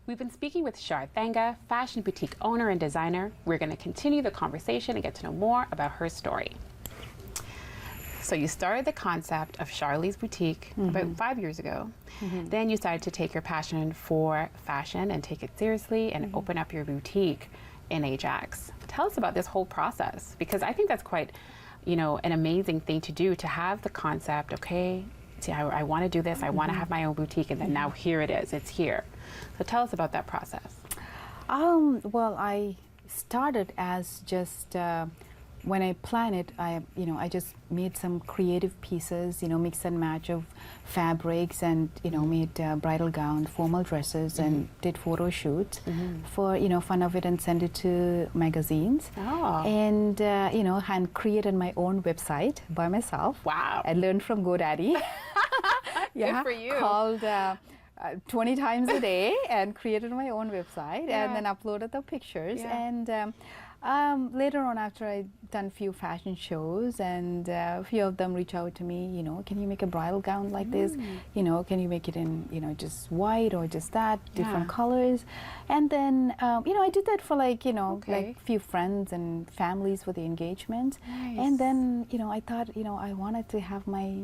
We've been speaking with Shar Thanga, fashion boutique owner and designer. We're going to continue the conversation and get to know more about her story. So you started the concept of Charlie's Boutique about 5 years ago. Then you started to take your passion for fashion and take it seriously and open up your boutique in Ajax. Tell us about this whole process, because I think that's quite, an amazing thing to do, to have the concept, okay, see, I want to do this, I want to have my own boutique, and then now here it is, it's here. So tell us about that process. Well, I started as just when I planned it, I just made some creative pieces, mix and match of fabrics, and made bridal gown, formal dresses, and did photo shoots for fun of it, and send it to magazines. Oh. And and created my own website by myself. Wow. I learned from GoDaddy. Good for you. Called 20 times a day, and created my own website, and then uploaded the pictures. Yeah. And later on, after I done few fashion shows, and a few of them reach out to me, can you make a bridal gown like this? Can you make it in, just white or just that, different colors? And then, I did that for like few friends and families for the engagement. Nice. And then, I thought, I wanted to have my,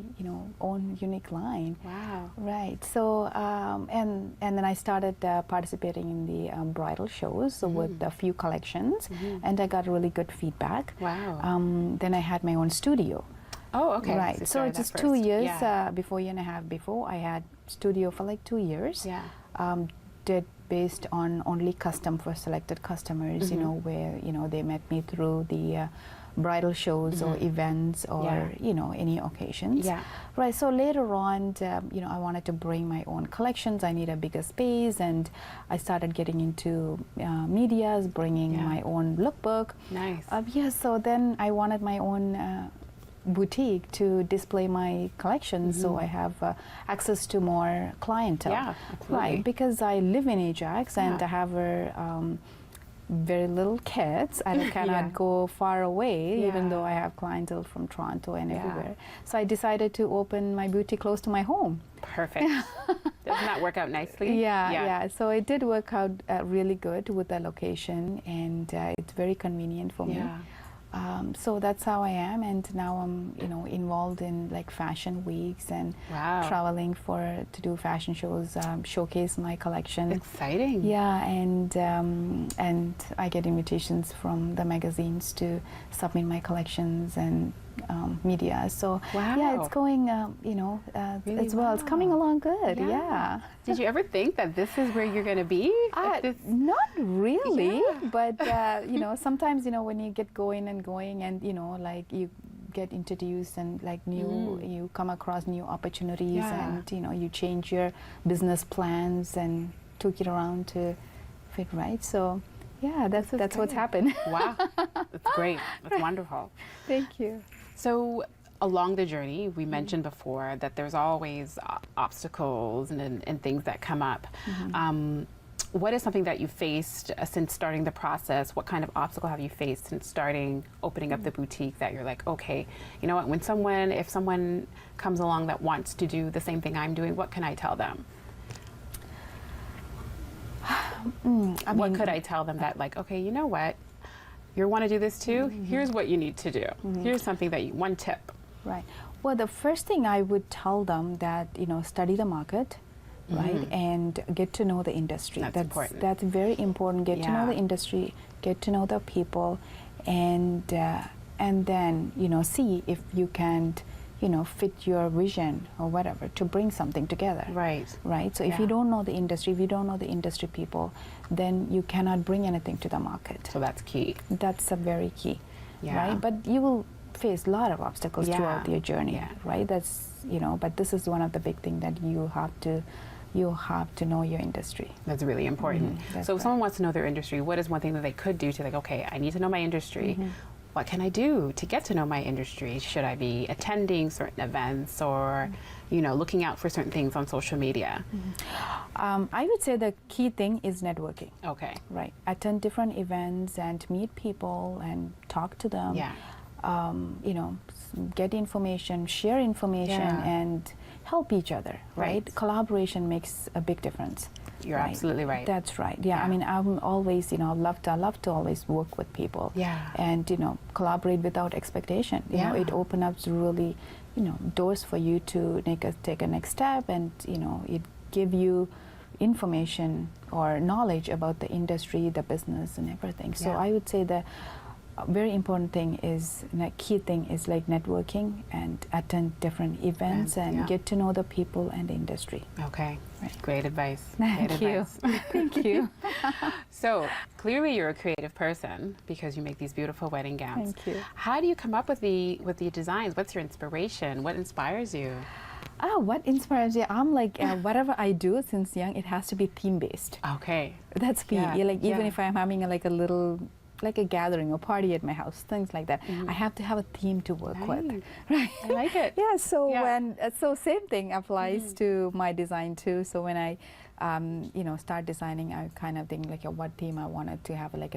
own unique line. Wow. Right. So, and then I started participating in the bridal shows, so with a few collections, and I got really good feedback. Wow. Then I had my own studio. Oh, okay. Right. So just 2 years before, year and a half before, I had studio for like 2 years. Yeah. Did based on only custom for selected customers, where, they met me through the bridal shows or events or, any occasions. Yeah. Right. So later on, I wanted to bring my own collections. I need a bigger space, and I started getting into medias, bringing my own lookbook. Nice. So then I wanted my own boutique to display my collections, so I have access to more clientele. Yeah, absolutely. Right, because I live in Ajax, and I have very little kids. I cannot go far away, even though I have clientele from Toronto and everywhere. So I decided to open my boutique close to my home. Perfect. Doesn't that work out nicely? Yeah. So it did work out really good with the location, and it's very convenient for me. So that's how I am, and now I'm involved in like fashion weeks and traveling to do fashion shows, showcase my collection. Exciting. Yeah, and I get invitations from the magazines to submit my collections and media. So it's going really as well. It's coming along good. Yeah. Did you ever think that this is where you're going to be? Not really, but sometimes when you get going and like you get introduced and like you come across new opportunities, and you change your business plans and tweak it around to fit right. So that's what's happened. Wow, that's great. That's wonderful. Thank you. So along the journey, we mentioned before that there's always obstacles and things that come up. What is something that you faced since starting the process? What kind of obstacle have you faced since opening up the boutique, that you're like, okay, you know what, if someone comes along that wants to do the same thing I'm doing, what can I tell them? What could I tell them that, like, okay, you know what, you want to do this too? Here's what you need to do. Here's something one tip. Right. Well, the first thing I would tell them that, study the market, right, and get to know the industry. That's important. That's very important. Get to know the industry, get to know the people, and then, see if you can't, fit your vision or whatever to bring something together. Right. Right. So if you don't know the industry, if you don't know the industry people, then you cannot bring anything to the market. So that's key. That's a very key. Yeah. Right. But you will face a lot of obstacles throughout your journey. Right. That's but this is one of the big things that you have to know your industry. That's really important. So if someone wants to know their industry, what is one thing that they could do to, like, okay, I need to know my industry. What can I do to get to know my industry? Should I be attending certain events or, looking out for certain things on social media? I would say the key thing is networking. Okay. Right. Attend different events and meet people and talk to them. Yeah. Get information, share information, and help each other, right? Right. Collaboration makes a big difference. You're absolutely right. That's right. Yeah. I mean, I'm always, I love to always work with people. Yeah. And collaborate without expectation. Yeah. It opens up really, doors for you to take a next step, and it give you information or knowledge about the industry, the business, and everything. So Yeah. I would say the very important thing is, key thing is like networking and attend different events and yeah. get to know the people and the industry. Okay. Right. Great advice. Thank Great you. advice. Thank you. So clearly you're a creative person because you make these beautiful wedding gowns. Thank you. How do you come up with the designs? What's your inspiration? What inspires you? What inspires you? I'm like, whatever I do since young, it has to be theme based. Okay. That's me. Yeah, Like even yeah. if I'm having a little, like a gathering or party at my house, things like that, I have to have a theme to work with. Nice. Right. I like it. Yeah. So Yeah. so same thing applies to my design too. So when I, start designing, I kind of think like what theme I wanted to have, like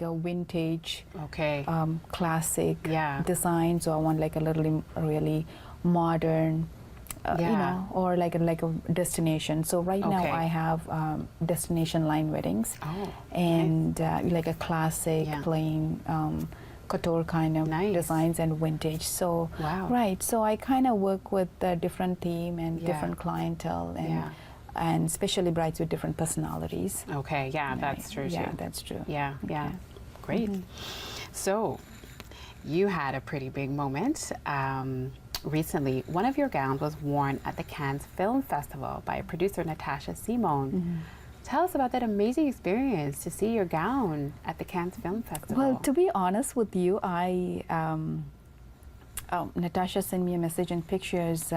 a vintage, Okay. classic Yeah. design. So I want like a little really modern, Yeah. or like a destination. So right now Okay. I have destination line weddings, Oh, and like a classic, Yeah. plain couture kind of Nice. designs and vintage. So Wow. right. So I kind of work with a different theme and Yeah. different clientele, and Yeah. and especially brides with different personalities. Okay. Yeah, that's true Yeah, too. that's true. Yeah. Yeah. Great. So you had a pretty big moment. Recently, one of your gowns was worn at the Cannes Film Festival by producer Natasha Simone. Tell us about that amazing experience to see your gown at the Cannes Film Festival. Well, to be honest with you, Natasha sent me a message and pictures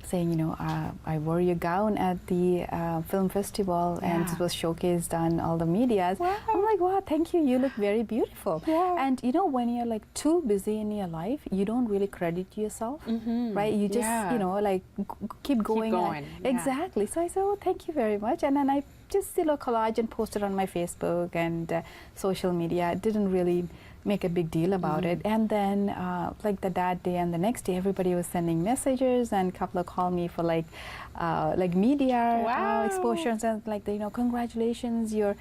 saying, I wore your gown at the film festival, and Yeah. it was showcased on all the medias. Wow. I'm like, wow, thank you. You look very beautiful. Yeah. And when you're like too busy in your life, you don't really credit yourself, right? You just, Yeah. keep going. going, yeah. Exactly. So I said, oh, thank you very much. And then I just did a collage and posted on my Facebook and social media. I didn't really make a big deal about it. And then like that day and the next day, everybody was sending messages, and a couple of called me for like media Wow. exposures, and like congratulations, your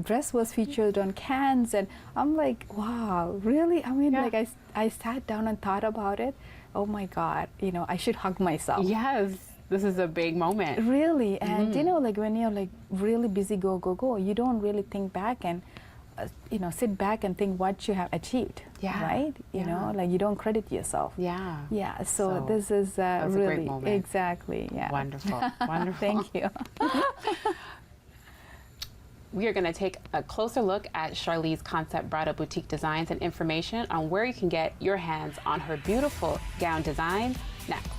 dress was featured on Cannes. And I'm like, wow, really? I mean, Yeah. like I sat down and thought about it. Oh my God, I should hug myself. Yes, this is a big moment. Really. And like when you're like really busy, go, you don't really think back and sit back and think what you have achieved. Yeah. Right. Yeah. Like you don't credit yourself. Yeah. Yeah. So So, this is that's a really great moment. exactly. Yeah. Wonderful. Wonderful. Thank you. We are going to take a closer look at Charlize Concept Bridal Boutique designs and information on where you can get your hands on her beautiful gown designs next.